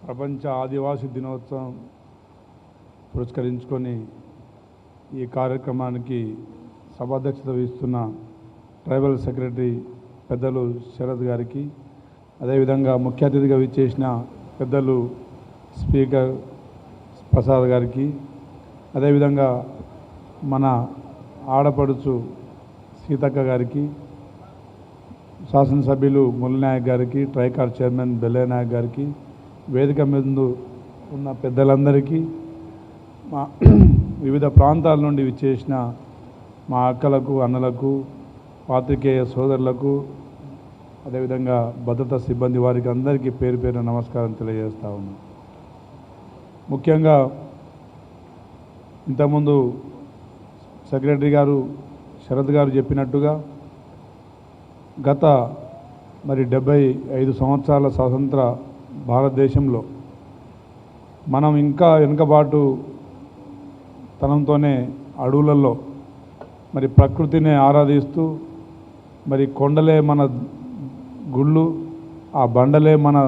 ప్రపంచ ఆదివాసీ దినోత్సవం పురస్కరించుకొని ఈ కార్యక్రమానికి సభాధ్యక్షత వహిస్తున్న ట్రైబల్ సెక్రటరీ పెద్దలు శరత్ గారికి, అదేవిధంగా ముఖ్య అతిథిగా విచ్చేసిన పెద్దలు స్పీకర్ ప్రసాద్ గారికి, అదేవిధంగా మన ఆడపడుచు సీతక్క గారికి, శాసనసభ్యులు ముల్లనాయక్ గారికి, ట్రైకార్ చైర్మన్ బెల్లయ్య నాయక్ గారికి, వేదిక మీద ఉన్న పెద్దలందరికీ, మా వివిధ ప్రాంతాల నుండి విచ్చేసిన మా అక్కలకు, అన్నలకు, పాత్రికేయ సోదరులకు, అదేవిధంగా భద్రతా సిబ్బంది వారికి అందరికీ పేరు పేరున నమస్కారం తెలియజేస్తా ఉన్నాను. ముఖ్యంగా ఇంతకుముందు సెక్రటరీ గారు శరత్ గారు చెప్పినట్టుగా గత 75 సంవత్సరాల స్వతంత్ర భారతదేశంలో మనం ఇంకా వెనుకబాటు తనంతోనే అడవులలో ప్రకృతిని ఆరాధిస్తూ కొండలే మన గుళ్ళు, ఆ బండలే మన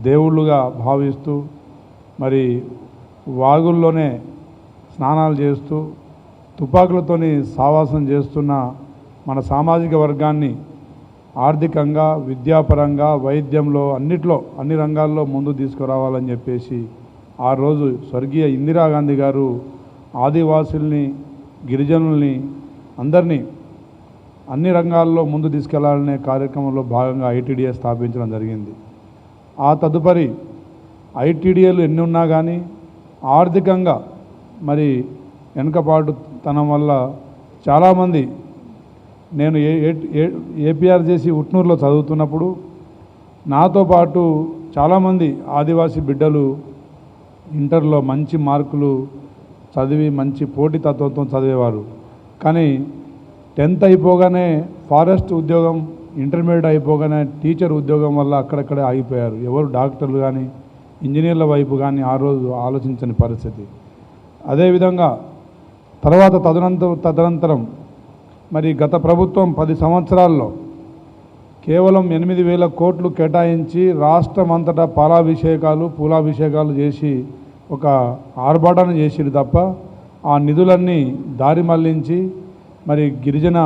దేవుళ్ళుగా భావిస్తూ వాగుల్లోనే స్నానాలు చేస్తూ తుపాకులతోని సావాసం చేస్తున్న మన సామాజిక వర్గాన్ని ఆర్థికంగా, విద్యాపరంగా, వైద్యంలో, అన్ని రంగాల్లో ముందు తీసుకురావాలని చెప్పేసి ఆ రోజు స్వర్గీయ ఇందిరాగాంధీ గారు ఆదివాసుల్ని, గిరిజనుల్ని అందరినీ అన్ని రంగాల్లో ముందు తీసుకెళ్లాలనే కార్యక్రమంలో భాగంగా ఐటీడీఏ స్థాపించడం జరిగింది. ఆ తదుపరి ఐటీడీఏలు ఎన్ని ఉన్నా కానీ ఆర్థికంగా వెనుకబాటుతనం వల్ల చాలామంది, నేను ఏపీఆర్ చేసి ఉట్నూరులో చదువుతున్నప్పుడు నాతో పాటు చాలామంది ఆదివాసీ బిడ్డలు ఇంటర్లో మంచి మార్కులు చదివి మంచి పోటీతత్వంతో చదివేవారు. కానీ 10th అయిపోగానే ఫారెస్ట్ ఉద్యోగం, ఇంటర్మీడియట్ అయిపోగానే టీచర్ ఉద్యోగం వల్ల అక్కడక్కడే ఆగిపోయారు. ఎవరు డాక్టర్లు కానీ ఇంజనీర్ల వైపు కానీ ఆ రోజు ఆలోచించని పరిస్థితి. అదేవిధంగా తర్వాత తదనంతరం గత ప్రభుత్వం 10 సంవత్సరాల్లో కేవలం 8,000 కోట్లు కేటాయించి రాష్ట్రం అంతటా పూలాభిషేకాలు చేసి ఒక ఆర్భాటాన్ని చేసిరు తప్ప ఆ నిధులన్నీ దారి మళ్లించి గిరిజన,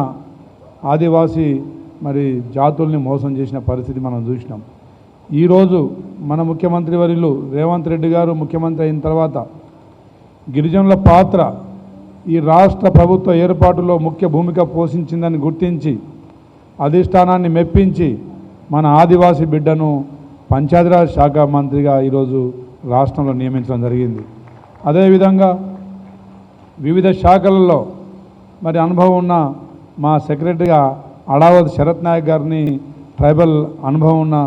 ఆదివాసీ జాతుల్ని మోసం చేసిన పరిస్థితి మనం చూసినాం. ఈరోజు మన ముఖ్యమంత్రి వర్యులు రేవంత్ రెడ్డి గారు ముఖ్యమంత్రి అయిన తర్వాత గిరిజనుల పాత్ర ఈ రాష్ట్ర ప్రభుత్వ ఏర్పాటులో ముఖ్య భూమిక పోషించిందని గుర్తించి అధిష్టానాన్ని మెప్పించి మన ఆదివాసీ బిడ్డను పంచాయతీరాజ్ శాఖ మంత్రిగా ఈరోజు రాష్ట్రంలో నియమించడం జరిగింది. అదేవిధంగా వివిధ శాఖలలో అనుభవం ఉన్న మా సెక్రటరీగా అడావత్ శరత్ నాయక్ గారిని ట్రైబల్ అనుభవం ఉన్న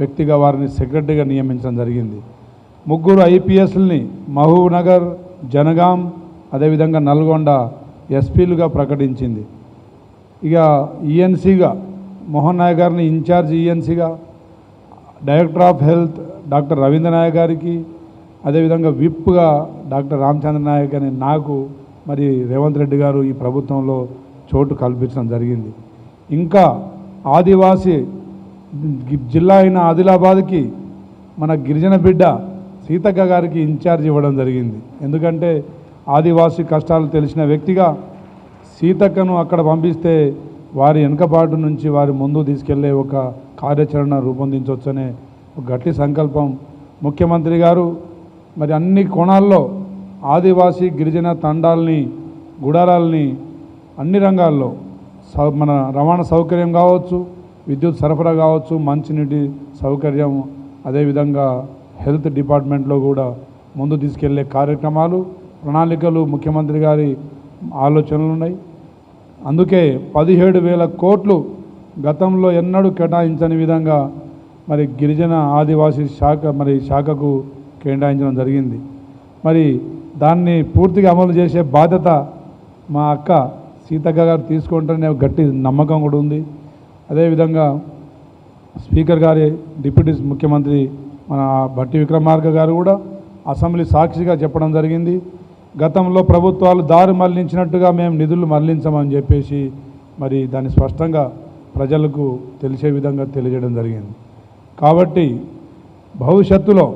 వ్యక్తిగా వారిని సెక్రటరీగా నియమించడం జరిగింది. 3 ఐపీఎస్లని మహబూబ్నగర్, జనగాం, అదేవిధంగా నల్గొండ ఎస్పీలుగా ప్రకటించింది. ఇక ఈఎన్సీగా మోహన్ నాయక్ గారిని ఇన్ఛార్జ్ ఈఎన్సీగా, director of health doctor Ravindra Nayak గారికి, అదేవిధంగా విప్గా డాక్టర్ రామచంద్ర నాయక్ అని నాకు రేవంత్ రెడ్డి గారు ఈ ప్రభుత్వంలో చోటు కల్పించడం జరిగింది. ఇంకా ఆదివాసీ జిల్లా అయిన ఆదిలాబాద్కి మన గిరిజన బిడ్డ సీతక్క గారికి ఇన్ఛార్జ్ ఇవ్వడం జరిగింది. ఎందుకంటే ఆదివాసీ కష్టాలు తెలిసిన వ్యక్తిగా సీతక్కను అక్కడ పంపిస్తే వారి వెనుకబాటు నుంచి వారి ముందు తీసుకెళ్లే ఒక కార్యాచరణ రూపొందించవచ్చనే ఒక గట్టి సంకల్పం ముఖ్యమంత్రి గారు అన్ని కోణాల్లో ఆదివాసీ గిరిజన తండాల్ని, గుడారాల్ని అన్ని రంగాల్లో మన రవాణా సౌకర్యం కావచ్చు, విద్యుత్ సరఫరా కావచ్చు, మంచినీటి సౌకర్యం, అదేవిధంగా హెల్త్ డిపార్ట్మెంట్లో కూడా ముందు తీసుకెళ్లే కార్యక్రమాలు, ప్రణాళికలు ముఖ్యమంత్రి గారి ఆలోచనలు ఉన్నాయి. అందుకే 17,000 కోట్లు గతంలో ఎన్నడూ కేటాయించని విధంగా గిరిజన ఆదివాసీ శాఖకు కేటాయించడం జరిగింది. దాన్ని పూర్తిగా అమలు చేసే బాధ్యత మా అక్క సీతక్క గారు తీసుకుంటారనే గట్టి నమ్మకం కూడా ఉంది. అదేవిధంగా స్పీకర్ గారి డిప్యూటీ ముఖ్యమంత్రి మన భట్టి విక్రమార్క గారు కూడా అసెంబ్లీ సాక్షిగా చెప్పడం జరిగింది. గతంలో ప్రభుత్వాలు దారి మళ్లించినట్టుగా మేము నిధులు మళ్లించమని చెప్పేసి దాన్ని స్పష్టంగా ప్రజలకు తెలిసే విధంగా తెలియజేయడం జరిగింది. కాబట్టి భవిష్యత్తులో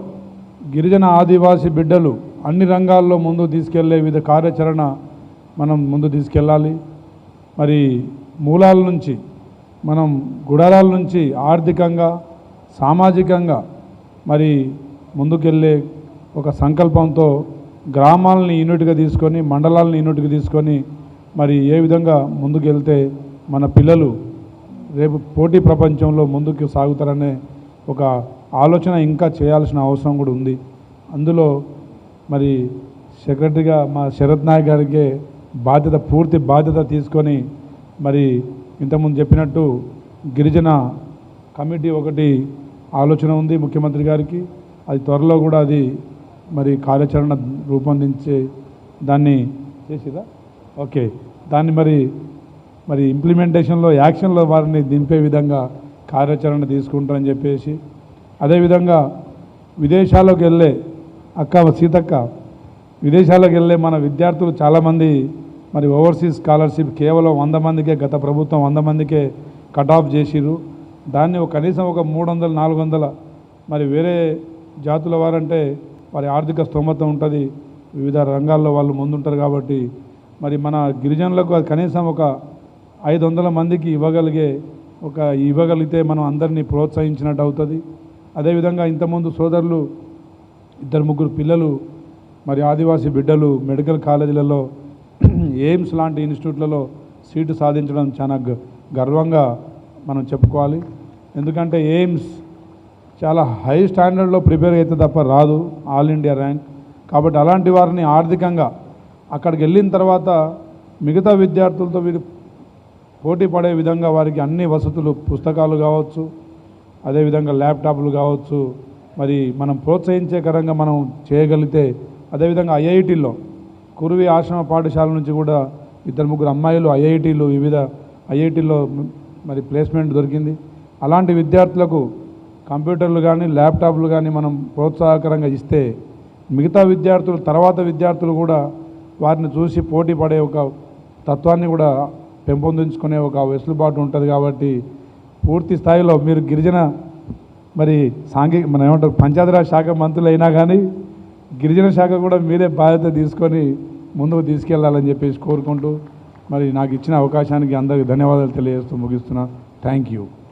గిరిజన ఆదివాసీ బిడ్డలు అన్ని రంగాల్లో ముందు తీసుకెళ్లే వివిధ కార్యాచరణ మనం ముందు తీసుకెళ్ళాలి. మరి మూలాల నుంచి మనం గుడారాల నుంచి ఆర్థికంగా సామాజికంగా మరి ముందుకెళ్ళే ఒక సంకల్పంతో గ్రామాలని యూనిట్గా తీసుకొని మండలాలని యూనిట్గా తీసుకొని మరి ఏ విధంగా ముందుకెళ్తే మన పిల్లలు రేపు పోటీ ప్రపంచంలో ముందుకు సాగుతారనే ఒక ఆలోచన ఇంకా చేయాల్సిన అవసరం కూడా ఉంది. అందులో మరి సెక్రటరీగా మా శరత్ నాయక్ గారికి పూర్తి బాధ్యత తీసుకొని మరి ఇంతకుముందు చెప్పినట్టు గిరిజన కమిటీ ఒకటి ఆలోచన ఉంది ముఖ్యమంత్రి గారికి. అది త్వరలో కూడా అది మరి కార్యాచరణ రూపొందించే దాన్ని చేసిరా ఓకే దాన్ని మరి ఇంప్లిమెంటేషన్లో యాక్షన్లో వారిని దింపే విధంగా కార్యాచరణ తీసుకుంటారని చెప్పేసి, అదేవిధంగా విదేశాలకు వెళ్ళే సీతక్క విదేశాలకు వెళ్ళే మన విద్యార్థులు చాలామంది మరి ఓవర్సీస్ స్కాలర్షిప్ కేవలం 100 మందికే గత ప్రభుత్వం 100 మందికే కట్ ఆఫ్ చేసిరు. దాన్ని కనీసం ఒక 300-400 మరి వేరే జాతుల వారంటే వారి ఆర్థిక స్తోమత ఉంటుంది, వివిధ రంగాల్లో వాళ్ళు ముందుంటారు కాబట్టి మరి మన గిరిజనులకు అది కనీసం ఒక 500 మందికి ఇవ్వగలిగితే మనం అందరినీ ప్రోత్సహించినట్టు అవుతుంది. అదేవిధంగా ఇంతకుముందు సోదరులు 2-3 పిల్లలు మరి ఆదివాసీ బిడ్డలు మెడికల్ కాలేజీలలో ఎయిమ్స్ లాంటి ఇన్స్టిట్యూట్లలో సీటు సాధించడం చాలా గర్వంగా మనం చెప్పుకోవాలి. ఎందుకంటే ఎయిమ్స్ చాలా హై స్టాండర్డ్లో ప్రిపేర్ అయితే తప్ప రాదు ఆల్ ఇండియా ర్యాంక్. కాబట్టి అలాంటి వారిని ఆర్థికంగా అక్కడికి వెళ్ళిన తర్వాత మిగతా విద్యార్థులతో వీరు పోటీ పడే విధంగా వారికి అన్ని వసతులు పుస్తకాలు కావచ్చు, అదేవిధంగా ల్యాప్టాప్లు కావచ్చు మరి మనం ప్రోత్సహించేకరంగా మనం చేయగలిగితే, అదేవిధంగా ఐఐటీలో కురువి ఆశ్రమ పాఠశాల నుంచి కూడా 2-3 అమ్మాయిలు వివిధ ఐఐటీలో మరి ప్లేస్మెంట్ దొరికింది. అలాంటి విద్యార్థులకు కంప్యూటర్లు కానీ ల్యాప్టాప్లు కానీ మనం ప్రోత్సాహకరంగా ఇస్తే మిగతా విద్యార్థులు కూడా వారిని చూసి పోటీ పడే ఒక తత్వాన్ని కూడా పెంపొందించుకునే ఒక వెసులుబాటు ఉంటుంది. కాబట్టి పూర్తి స్థాయిలో మీరు గిరిజన మరి మనం ఏమంటారు పంచాయతీరాజ్ శాఖ మంత్రులు అయినా కానీ గిరిజన శాఖ కూడా మీరే బాధ్యత తీసుకొని ముందుకు తీసుకెళ్లాలని చెప్పేసి కోరుకుంటూ మరి నాకు ఇచ్చిన అవకాశానికి అందరికీ ధన్యవాదాలు తెలియజేస్తూ ముగిస్తున్నా. Thank you.